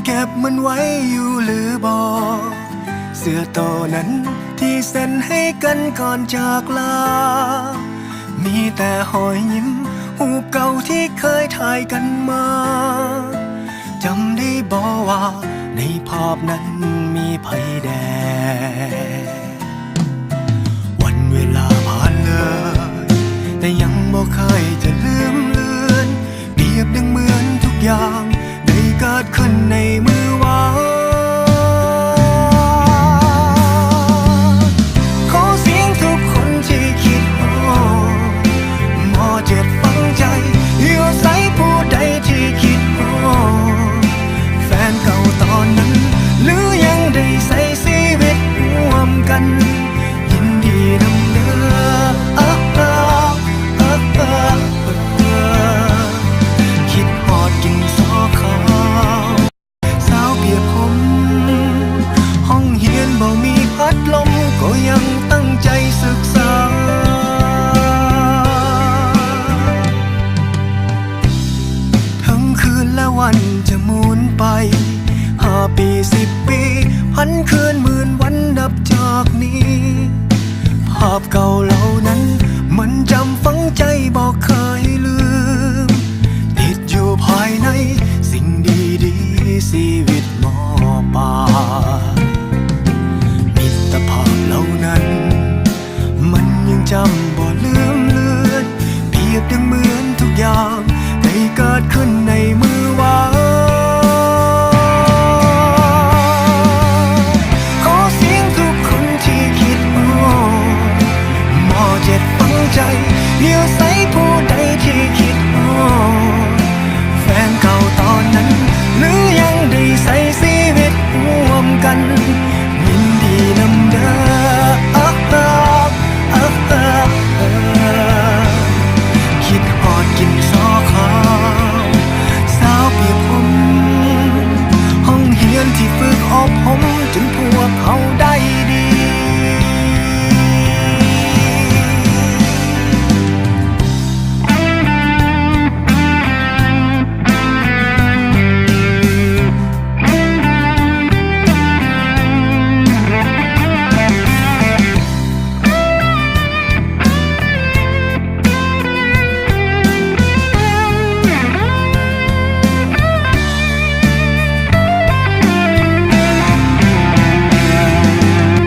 เก็บมันไว้อยู่หรือบอกเสื้อตัวนั้นที่เซ็นให้กันก่อนจากลามีแต่หอยยิ้มหูปเก่าที่เคยถ่ายกันมาจำได้บอกว่าในภาพนั้นมีไผแดงวันเวลาผ่านเลยแต่ยังบ่เคยจะลืมเลือนเปรียบดังเหมือนทุกอย่างได้เกิดขึ้นในมือวานขอเสียงทุกคนที่คิดฮอดหมอเจ็บฝังใจอยู่ใส่ผู้ใดที่คิดฮอดแฟนเก่าตอนนั้นหรือยังได้ใส่ชีวิตร่วมกันยินดีนำเด้อคิดฮอดกินซอข้าวสาวเปียกผมห้องเฮียนบ่มีพัดลมก็ยังตั้งใจศึกษาทั้งคืนและวันจะหมุนไป5 ปี10 ปีพันคืนหมื่นวันนับจากนี้ภาพเก่าเหล่านั้นมันจำฝังใจบอกเคยลืมติดอยู่ภายในสิ่งดีๆชีวิตมอปลายมิตรภาพเหล่านั้นมันยังจำบ่ลืมเลือนเปรียบดังเหมือนทุกอย่างได้เกิดขึ้นในมือวานขอเสียงทุกคนที่คิดฮอดหมอเจ็บฝังใจเลี้ยวใส่ผู้ใดที่คิดฮอดแฟนเก่าตอนนั้นหรือยังได้ใส่ชีวิตร่วมกัน